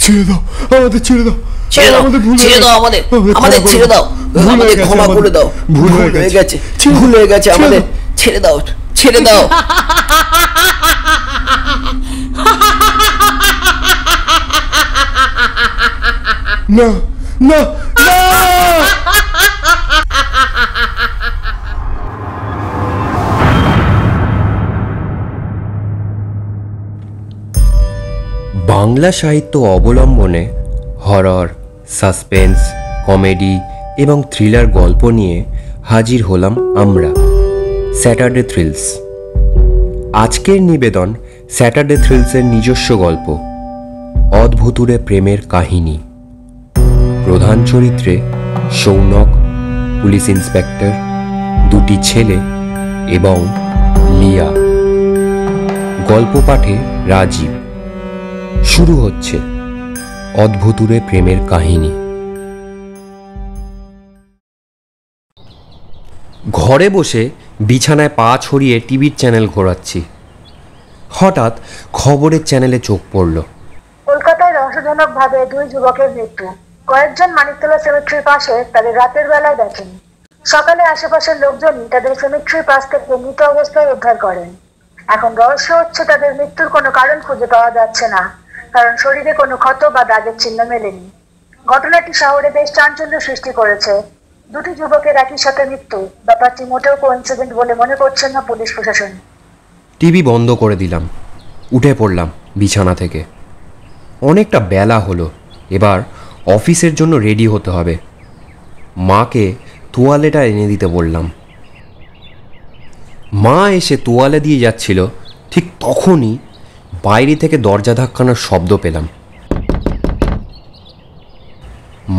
ছেড়ে দাও, আমাদের ছেড়ে দাও, ছেড়ে দাও, ছেড়ে দাও, আমাদের ছেড়ে দাও, আমাদের ক্ষমা করে দাও, ভুল হয়ে গেছে, ভুল হয়ে গেছে, আমাদের ছেড়ে দাও, ছেড়ে দাও। না না না। বাংলা সাহিত্য অবলম্বনে হরর, সাসপেন্স, কমেডি এবং থ্রিলার গল্প নিয়ে হাজির হলাম আমরা, স্যাটারডে থ্রিলস। আজকের নিবেদন স্যাটারডে থ্রিলসের নিজস্ব গল্প, অদ্ভুতুরে প্রেমের কাহিনী। প্রধান চরিত্রে সৌনক, পুলিশ ইন্সপেক্টর, দুটি ছেলে এবং লিয়া। গল্প পাঠে রাজীব। শুরু হচ্ছে অদ্ভুতুরে প্রেমের কাহিনী। ঘরে বসে বিছানায় পা ছড়িয়ে টিভির চ্যানেল ঘোরাচ্ছি। হঠাৎ খবরের চ্যানেলে চোখ পড়ল। কলকাতায় রহস্যজনকভাবে 2 যুবকের মৃত্যু। কয়েকজন মানিকতলা সেমেট্রির পাশে তাদের রাতের বেলায় দেখেন। সকালে আশেপাশের লোকজনই তাদের সেমেট্রির পাশ থেকে মৃত অবস্থায় উদ্ধার করেন। এখন রহস্য হচ্ছে তাদের মৃত্যুর কোনো কারণ খুঁজে পাওয়া যাচ্ছে না, কারণ শরীরে কোনো ক্ষত বা দাগের চিহ্ন মেলেনি। ঘটনাটি শহরে বেশ চাঞ্চল্য সৃষ্টি করেছে। 2টি যুবকের একই সাথে মৃত্যু, ব্যাপারটি মোটেও কোইন্সিডেন্ট বলে মনে করছেন না পুলিশ প্রশাসন। টিভি বন্ধ করে দিলাম, উঠে পড়লাম বিছানা থেকে। অনেকটা বেলা হলো, এবার অফিসের জন্য রেডি হতে হবে। মাকে তোয়ালেটা এনে দিতে বললাম। মা এসে তোয়ালে দিয়ে যাচ্ছিল, ঠিক তখনই বাইরে থেকে দরজা ধাক্কানোর শব্দ পেলাম।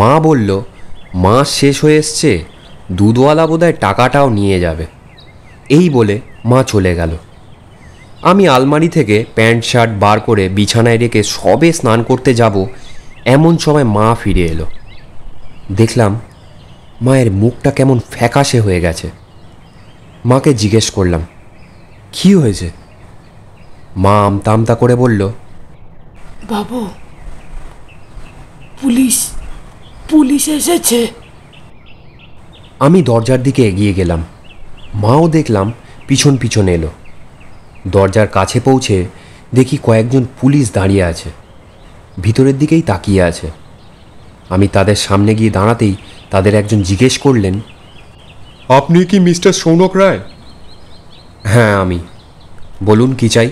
মা বলল মাস শেষ হয়ে এসছে, দুধওয়ালা বোধহয় টাকাটাও নিয়ে যাবে। এই বলে মা চলে গেল। আমি আলমারি থেকে প্যান্ট শার্ট বার করে বিছানায় রেখে সবে স্নান করতে যাব, এমন সময় মা ফিরে এলো। দেখলাম মায়ের মুখটা কেমন ফ্যাকাশে হয়ে গেছে। মাকে জিজ্ঞেস করলাম, কি হয়েছে? মা আমতা আমতা করে বলল, বাবু, পুলিশ এসেছে। আমি দরজার দিকে এগিয়ে গেলাম। মাও দেখলাম পিছন পিছন এলো। দরজার কাছে পৌঁছে দেখি কয়েকজন পুলিশ দাঁড়িয়ে আছে, ভিতরের দিকেই তাকিয়ে আছে। আমি তাদের সামনে গিয়ে দাঁড়াতেই তাদের একজন জিজ্ঞেস করলেন, আপনি কি মিস্টার সৌনক রায়? হ্যাঁ আমি। বলুন কি চাই?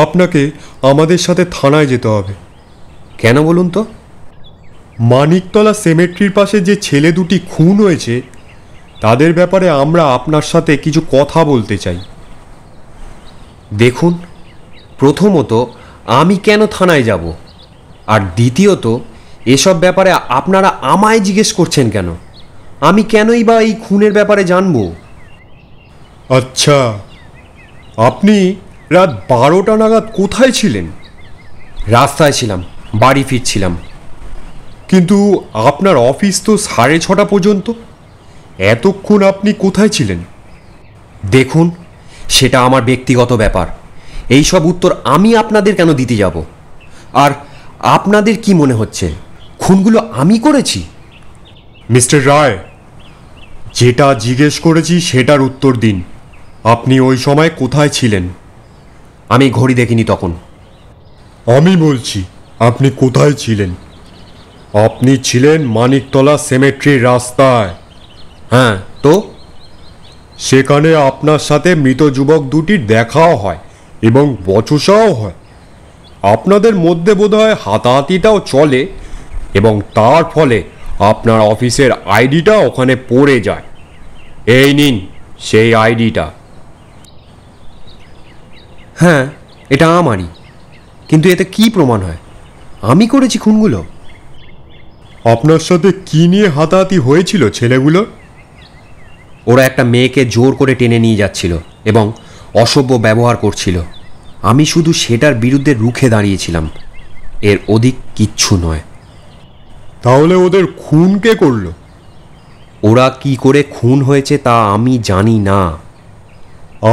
আপনাকে আমাদের সাথে থানায় যেতে হবে। কেন বলুন তো? মানিকতলা সেমেট্রির পাশে যে ছেলে দুটি খুন হয়েছে, তাদের ব্যাপারে আমরা আপনার সাথে কিছু কথা বলতে চাই। দেখুন, প্রথমত আমি কেন থানায় যাব, আর দ্বিতীয়ত এসব ব্যাপারে আপনারা আমায় জিজ্ঞেস করছেন কেন? আমি কেনই বা এই খুনের ব্যাপারে জানবো? আচ্ছা, আপনি রাত 12টা নাগাদ কোথায় ছিলেন? রাস্তায় ছিলাম, বাড়ি ফিরছিলাম। কিন্তু আপনার অফিস তো 6:30 পর্যন্ত। এতক্ষণ আপনি কোথায় ছিলেন? দেখুন, সেটা আমার ব্যক্তিগত ব্যাপার। এই সব উত্তর আমি আপনাদের কেন দিতে যাব? আর আপনাদের কি মনে হচ্ছে খুনগুলো আমি করেছি? মিস্টার রায়, যেটা জিজ্ঞেস করেছি সেটার উত্তর দিন। আপনি ওই সময় কোথায় ছিলেন? আমি ঘড়ি দেখিনি তখন। আমি বলছি, আপনি কোথায় ছিলেন? আপনি ছিলেন মানিকতলা সেমেট্রির রাস্তায়। হ্যাঁ তো? সেখানে আপনার সাথে মৃত যুবক দুটির দেখাও হয় এবং বচসাও হয়। আপনাদের মধ্যে বোধহয় হাতাহাতিটাও চলে এবং তার ফলে আপনার অফিসের আইডিটা ওখানে পড়ে যায়। এই নিন সেই আইডিটা। হ্যাঁ, এটা আমারই। কিন্তু এতে কি প্রমাণ হয় আমি করেছি খুনগুলো? আপনার সাথে কি নিয়ে হাতাহাতি হয়েছিল ছেলেগুলো? ওরা একটা মেয়েকে জোর করে টেনে নিয়ে যাচ্ছিল এবং অসভ্য ব্যবহার করছিল। আমি শুধু সেটার বিরুদ্ধে রুখে দাঁড়িয়েছিলাম, এর অধিক কিচ্ছু নয়। তাহলে ওদের খুন কে করলো? ওরা কি করে খুন হয়েছে তা আমি জানি না।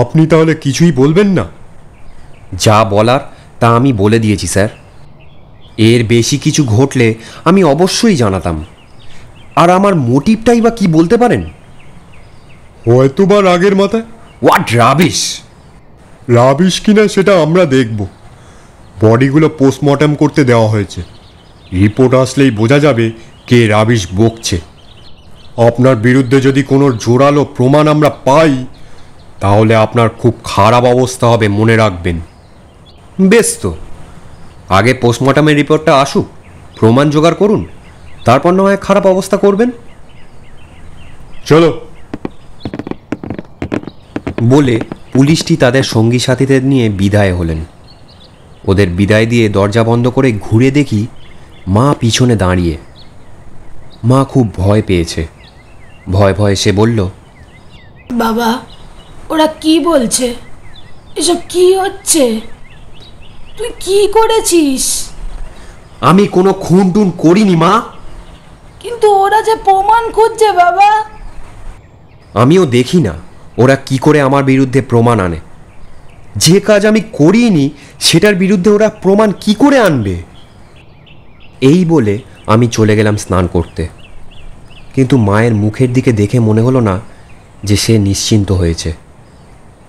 আপনি তাহলে কিছুই বলবেন না? যা বলার তা আমি বলে দিয়েছি স্যার। এর বেশি কিছু ঘটলে আমি অবশ্যই জানাতাম। আর আমার মোটিভটাই বা কি বলতে পারেন? হয়তো বা রাগের মাথায়। What rubbish! রাবিশ কিনা সেটা আমরা দেখব। বডিগুলো পোস্টমর্টম করতে দেওয়া হয়েছে, রিপোর্ট আসলেই বোঝা যাবে কে রাবিশ বকছে। আপনার বিরুদ্ধে যদি কোনো জোরালো প্রমাণ আমরা পাই, তাহলে আপনার খুব খারাপ অবস্থা হবে, মনে রাখবেন। বেশ, তো আগে পোস্টমর্টমের রিপোর্টটা আসুক, প্রমাণ জোগাড় করুন, তারপর না হয় খারাপ অবস্থা করবেন। চলো। বলে পুলিশটি তাদের সঙ্গী সাথীদের নিয়ে বিদায় হলেন। ওদের বিদায় দিয়ে দরজা বন্ধ করে ঘুরে দেখি মা পিছনে দাঁড়িয়ে। মা খুব ভয় পেয়েছে। ভয় ভয়ে সে বলল, বাবা, ওরা কি বলছে? এসব কি হচ্ছে? তুই কি করেছিস? আমি কোনো খুন টুন করিনি মা। কিন্তু ওরা যে প্রমাণ খুঁজছে বাবা। আমিও দেখি না ওরা কি করে আমার বিরুদ্ধে প্রমাণ আনে। যে কাজ আমি করিনি সেটার বিরুদ্ধে ওরা প্রমাণ কি করে আনবে? এই বলে আমি চলে গেলাম স্নান করতে। কিন্তু মায়ের মুখের দিকে দেখে মনে হলো না যে সে নিশ্চিন্ত হয়েছে।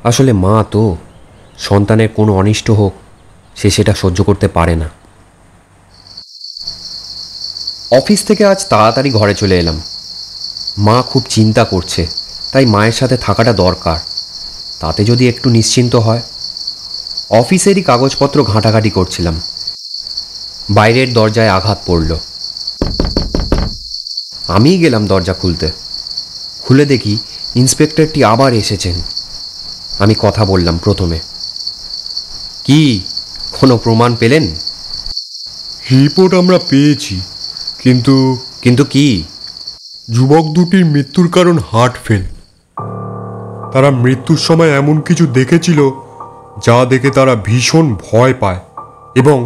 আসলে মা তো সন্তানের কোনো অনিষ্ট হোক সে সেটা সহ্য করতে পারে না। অফিস থেকে আজ তাড়াতাড়ি ঘরে চলে এলাম। মা খুব চিন্তা করছে, তাই মায়ের সাথে থাকাটা দরকার। তাতে যদি একটু নিশ্চিন্ত হয়। অফিসেরই কাগজপত্র ঘাঁটাঘাঁটি করছিলাম, বাইরের দরজায় আঘাত পড়ল। আমিই গেলাম দরজা খুলতে। খুলে দেখি ইন্সপেক্টরটি আবার এসেছেন। আমি কথা বললাম প্রথমে। কি, কোনো প্রমাণ পেলেন? রিপোর্ট আমরা পেয়েছি, কিন্তু কি? যুবক দুটির মৃত্যুর কারণ হার্ট ফেল। তারা মৃত্যুর সময় এমন কিছু দেখেছিল যা দেখে তারা ভীষণ ভয় পায় এবং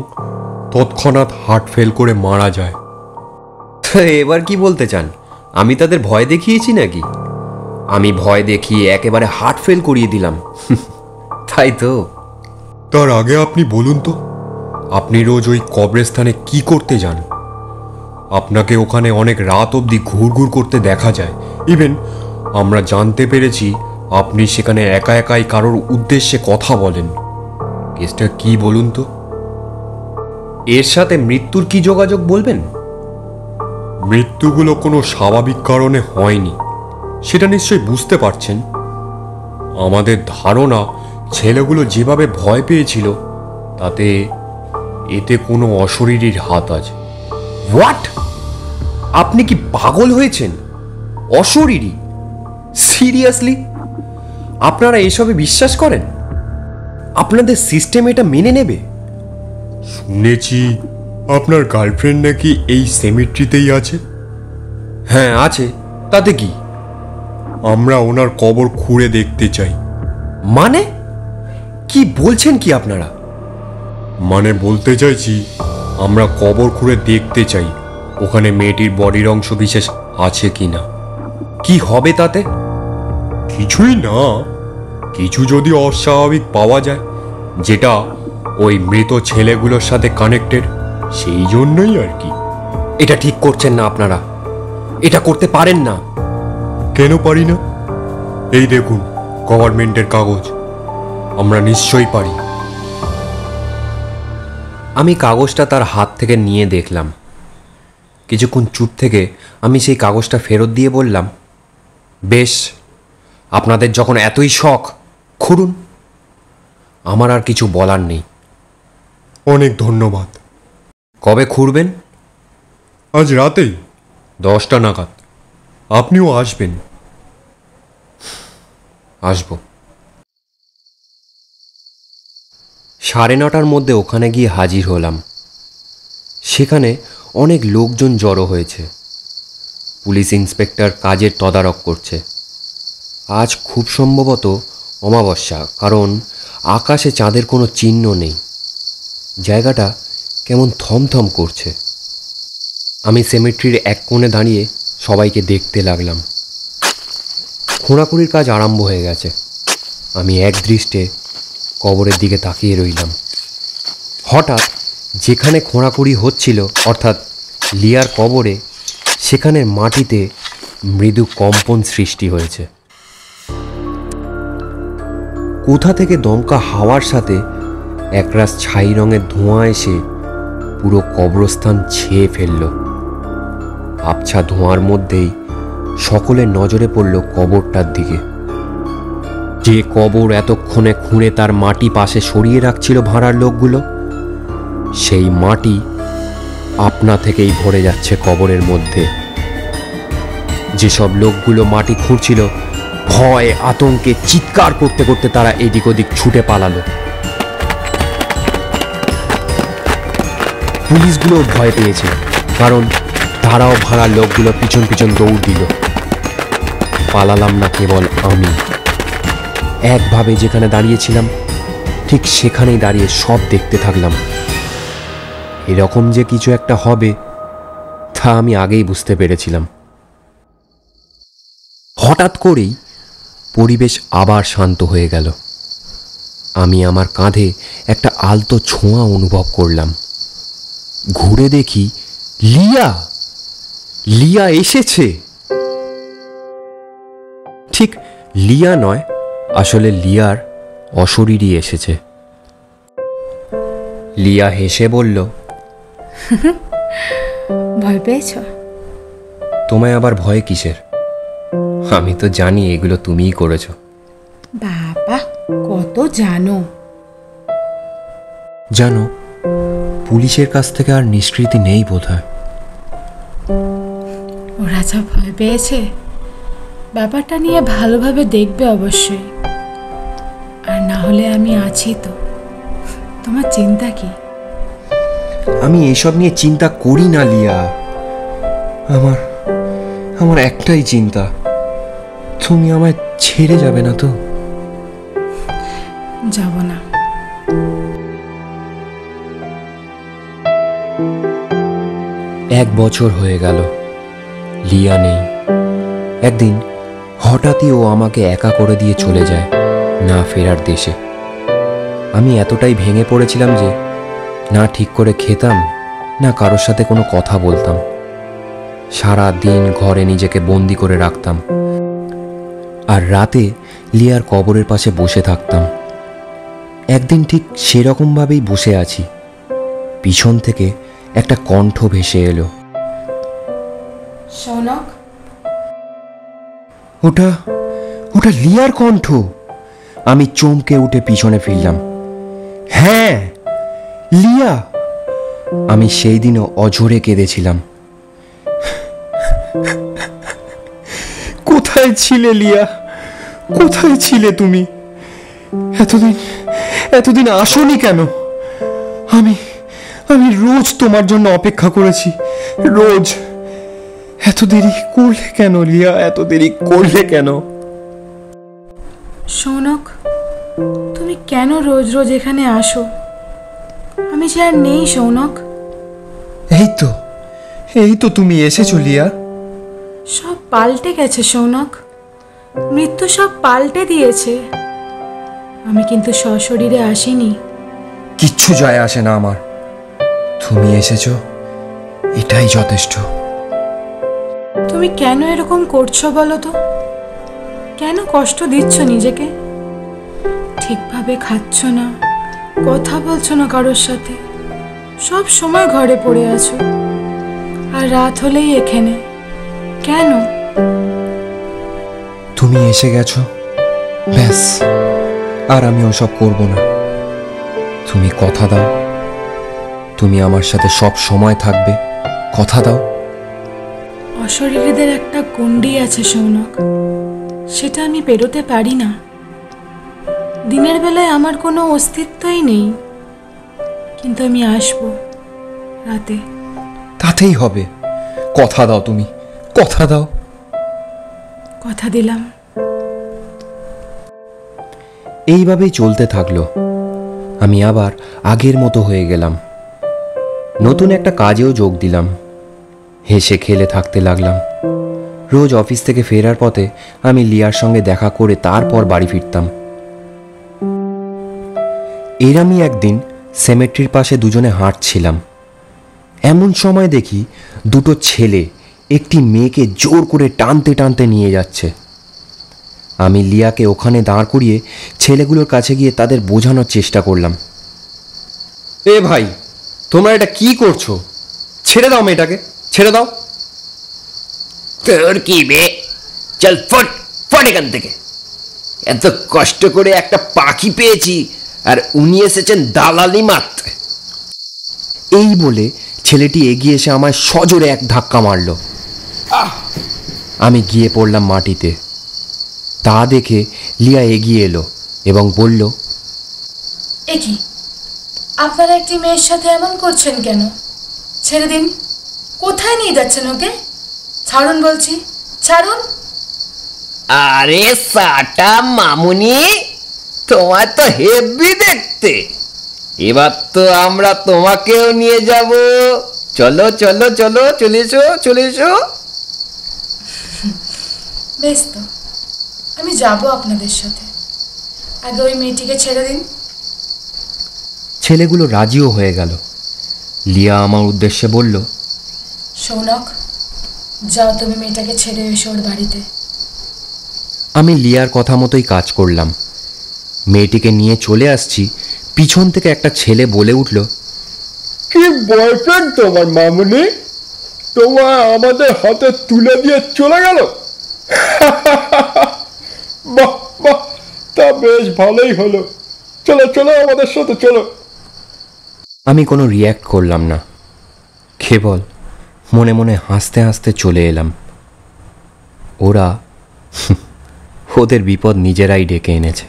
তৎক্ষণাৎ হার্ট ফেল করে মারা যায়। এবার কি বলতে চান? আমি তাদের ভয় দেখিয়েছি নাকি? আমি ভয় দেখিয়ে একেবারে হার্ট ফেল করিয়ে দিলাম, তাই তো? তার আগে আপনি বলুন তো, আপনি রোজ ওই কবরস্থানে কি করতে যান? আপনাকে ওখানে অনেক রাত অবধি ঘুরঘুর করতে দেখা যায়। ইভেন আমরা জানতে পেরেছি আপনি সেখানে একা একাই কারোর উদ্দেশ্যে কথা বলেন। কেসটা কি বলুন তো? এর সাথে মৃত্যুর কি যোগাযোগ বলবেন? মৃত্যুগুলো কোনো স্বাভাবিক কারণে হয়নি, সেটা নিশ্চয়ই বুঝতে পারছেন। আমাদের ধারণা ছেলেগুলো যেভাবে ভয় পেয়েছিল এতে কোনো অশরীরীর হাত আছে। হোয়াট? আপনি কি পাগল হয়েছেন? অশরীরী? সিরিয়াসলি আপনারা এসবে বিশ্বাস করেন? আপনাদের সিস্টেম এটা মেনে নেবে? শুনেছি আপনার গার্লফ্রেন্ড নাকি এই সেমিট্রিতেই আছে। হ্যাঁ আছে, তাতে কি? আমরা ওনার কবর খুঁড়ে দেখতে চাই। মানে কি বলছেন কি আপনারা? মানে বলতে চাইছি, আমরা কবর খুঁড়ে দেখতে চাই ওখানে মেয়েটির বডির অংশ বিশেষ আছে কিনা। কি হবে তাতে? কিছুই না, কিছু যদি অস্বাভাবিক পাওয়া যায় যেটা ওই মৃত ছেলেগুলোর সাথে কানেক্টেড, সেই জন্যই আর কি। এটা ঠিক করছেন না আপনারা, এটা করতে পারেন না। কেন পারি না? এই দেখুন গভর্নমেন্টের কাগজ, আমরা নিশ্চয়ই পারি। আমি কাগজটা তার হাত থেকে নিয়ে দেখলাম। কিছুক্ষণ চুপ থেকে আমি সেই কাগজটা ফেরত দিয়ে বললাম, বেশ, আপনাদের যখন এতই শখ, খুঁড়ুন। আমার আর কিছু বলার নেই। অনেক ধন্যবাদ। কবে খুঁড়বেন? আজ রাতেই 10টা নাগাদ। আপনিও আসবেন? আসব। 9:30টার মধ্যে ওখানে গিয়ে হাজির হলাম। সেখানে অনেক লোকজন জড়ো হয়েছে। পুলিশ ইন্সপেক্টর কাজের তদারক করছে। আজ খুব সম্ভবত অমাবস্যা, কারণ আকাশে চাঁদের কোনো চিহ্ন নেই। জায়গাটা কেমন থমথম করছে। আমি সেমেট্রির এক কোণে দাঁড়িয়ে সবাইকে দেখতে লাগলাম। খোঁড়াখুড়ির কাজ আরম্ভ হয়ে গেছে। আমি এক দৃষ্টে কবরের দিকে তাকিয়ে রইলাম। হঠাৎ যেখানে খোঁড়াখুঁড়ি হচ্ছিল অর্থাৎ লিয়ার কবরে, সেখানের মাটিতে মৃদু কম্পন সৃষ্টি হয়েছে। কোথা থেকে দমকা হাওয়ার সাথে একরাশ ছাই রঙের ধোঁয়া এসে পুরো কবরস্থান ছেয়ে ফেলল। আবছা ধোঁয়ার মধ্যেই সকলের নজরে পড়ল কবরটার দিকে। যে কবর এতক্ষণে খুঁড়ে তার মাটি পাশে সরিয়ে রাখছিল ভাড়ার লোকগুলো, সেই মাটি আপনা থেকেই ভরে যাচ্ছে কবরের মধ্যে। যেসব লোকগুলো মাটি খুঁড়ছিল, ভয় আতঙ্কে চিৎকার করতে করতে তারা এদিক ওদিক ছুটে পালালো। পুলিশগুলো ভয় পেয়েছে, কারণ তারাও ভাড়ার লোকগুলো পিছন পিছন দৌড় দিল। পালালাম না কেবল আমি, একভাবে যেখানে দাঁড়িয়েছিলাম ঠিক সেখানেই দাঁড়িয়ে সব দেখতে থাকলাম। এরকম যে কিছু একটা হবে তা আমি আগেই বুঝতে পেরেছিলাম। হঠাৎ করেই পরিবেশ আবার শান্ত হয়ে গেল। আমি আমার কাঁধে একটা আলতো ছোঁয়া অনুভব করলাম। ঘুরে দেখি লিয়া এসেছে। ঠিক লিয়া নয়, আসলে লিয়ার অশরীরই এসেছে। লিয়া হেসে বলল, ভয় পেয়েছ? তোমায় আবার ভয় কিসের? আমি তো জানি এগুলো তুমিই করেছো। বাবা, কত জানো। জানো, পুলিশের কাছ থেকে আর নিষ্কৃতি নেই বোধহয়। ওরা যা ভয় পেয়েছে, ব্যাপারটা নিয়ে ভালোভাবে দেখবে অবশ্যই। আর না হলে আমি আছি তো, তোমার চিন্তা কি? আমি এসব নিয়ে চিন্তা করি না লিয়া। আমার একটাই চিন্তা, তুমি আমায় ছেড়ে যাবে না তো? যাব না। এক বছর হয়ে গেল, লিয়া নেই। একদিন হঠাৎই ও আমাকে একা করে দিয়ে চলে যায় না ফেরার দেশে। আমি এতটাই ভেঙে পড়েছিলাম যে না ঠিক করে খেতাম, না কারোর সাথে কোনো কথা বলতাম। সারা দিন ঘরে নিজেকে বন্দি করে রাখতাম, আর রাতে লিয়ার কবরের পাশে বসে থাকতাম। একদিন ঠিক সেরকমভাবেই বসে আছি, পিছন থেকে একটা কণ্ঠ ভেসে এলো। শৌনক? ওটা লিয়ার কণ্ঠ। আমি চমকে উঠে পিছনে ফিরলাম। হ্যাঁ, লিয়া। আমি সেই দিনও অঝরে কেঁদেছিলাম। কোথায় ছিলে লিয়া? কোথায় ছিলে তুমি? এতদিন আসোনি কেন? আমি রোজ তোমার জন্য অপেক্ষা করেছি, রোজ। এত দেরি করলে কেন লিয়া? এত দেরি করলে কেন? শৌনক, তুমি কেন রোজ রোজ এখানে আসো? আমি যে আর নেই শৌনক। এই তো তুমি এসেছো লিয়া। সব পাল্টে গেছে শৌনক, মৃত্যু সব পাল্টে দিয়েছে। আমি কিন্তু সশরীরে আসিনি। কিচ্ছু যায় আসে না আমার, তুমি এসেছো, এটাই যথেষ্ট। তুমি কেন এরকম করছো বলো তো? কেন কষ্ট দিচ্ছ নিজেকে? ঠিকভাবে খাচ্ছ না, কথা বলছো না কারোর সাথে, সব সময় ঘরে পড়ে আছো, আর রাত হলেই এখানে। কেন? তুমি এসে গেছো, ব্যাস। আর আমি ওসব করব না। তুমি কথা দাও, তুমি আমার সাথে সব সময় থাকবে, কথা দাও। অশরীরীদের একটা গণ্ডি আছে শৌনক, সেটা আমি পেরোতে পারি না। দিনের বেলায় আমার কোনো অস্তিত্বই নেই, কিন্তু আমি আসবো রাতে। তাতেই হবে, কথা দাও, তুমি কথা দাও। কথা দিলাম। এইভাবেই চলতে থাকলো। আমি আবার আগের মতো হয়ে গেলাম। নতুন একটা কাজেও যোগ দিলাম। হেসে খেলে থাকতে লাগলাম। রোজ অফিস থেকে ফেরার পথে আমি লিয়ার সঙ্গে দেখা করে তারপর বাড়ি ফিরতাম। এর আমি একদিন সেমেট্রির পাশে দুজনে হাঁটছিলাম। এমন সময় দেখি দুটো ছেলে একটি মেয়েকে জোর করে টানতে টানতে নিয়ে যাচ্ছে। আমি লিয়াকে ওখানে দাঁড় করিয়ে ছেলেগুলোর কাছে গিয়ে তাদের বোঝানোর চেষ্টা করলাম। এ ভাই, তোমরা এটা কি করছো? ছেড়ে দাও মেয়েটাকে, ছেড়ে দাও। তোর কি বে, চল ফট ফট এখান থেকে। এত কষ্ট করে একটা পাখি পেয়েছি আর উনি এসেছেন দালালি মারতে। এই বলে ছেলেটি এগিয়ে এসে আমায় সজোরে এক ধাক্কা মারল। আমি গিয়ে পড়লাম মাটিতে। তা দেখে লিয়া এগিয়ে এলো এবং বলল, এ কি, আপনারা একটি মেয়ের সাথে এমন করছেন কেন? ছেড়ে দিন। কোথায় নিয়ে যাচ্ছেন ওকে? ছাড়ুন বলছি, ছাড়ুন। আরে সাটা মামুনি, তোমার তো হেভি দেখতে। এবার তো আমরা তোমাকেও নিয়ে যাব। চলো চলো চলো, চলে এসো চলে এসো। বেশ তো, আমি যাব আপনাদের সাথে। আগে ওই মেয়েটিকে ছেড়ে দিন। ছেলেগুলো রাজিও হয়ে গেল। লিয়া আমার উদ্দেশ্যে বলল, সৌনক, যাও তুমি মেয়েটাকে ছেড়ে এসো ওর বাড়িতে। আমি লিয়ার কথা মতোই কাজ করলাম। মেয়েটিকে নিয়ে চলে আসছি, পিছন থেকে একটা ছেলে বলে উঠল, কি বয়ফ্রেন্ড তোমার মামুনি? তোমার আমাদের হাতে তুলে দিয়ে চলে গেল? বাহ বাহ, তা বেশ ভালোই হলো। চলো চলো, আমাদের সাথে চলো। আমি কোনো রিয়্যাক্ট করলাম না, কেবল মনে মনে হাসতে হাসতে চলে এলাম। ওরা ওদের বিপদ নিজেরাই ডেকে এনেছে।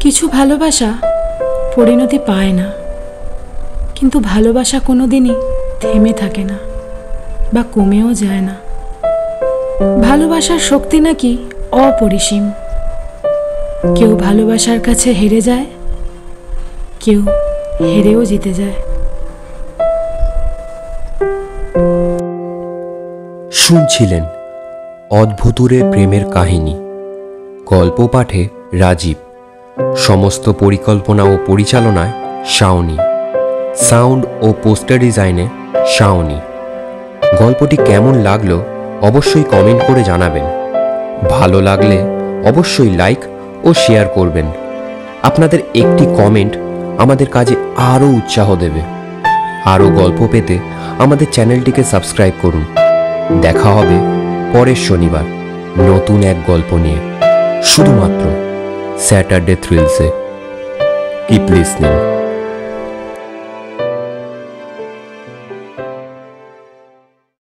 কিছু ভালোবাসা পরিণতি পায় না, কিন্তু ভালোবাসা কোনোদিনই থেমে থাকে না বা কমেও যায় না। ভালোবাসার শক্তি নাকি অপরিসীম। কেউ ভালোবাসার কাছে হেরে যায়, কেউ হেরেও জিতে যায়। শুনছিলেন অদ্ভুতুরে প্রেমের কাহিনী। গল্প পাঠে রাজীব। সমস্ত পরিকল্পনা ও পরিচালনায় শাওনি। সাউন্ড ও পোস্টার ডিজাইনে শাওনি। গল্পটি কেমন লাগলো অবশ্যই কমেন্ট করে জানাবেন। ভালো লাগলে অবশ্যই লাইক ও শেয়ার করবেন। আপনাদের একটি কমেন্ট আমাদের কাজে আরও উৎসাহ দেবে। আরও গল্প পেতে আমাদের চ্যানেলটিকে সাবস্ক্রাইব করুন। দেখা হবে পরের শনিবার নতুন এক গল্প নিয়ে, শুধুমাত্র স্যাটারডে থ্রিলসে। Keep listening.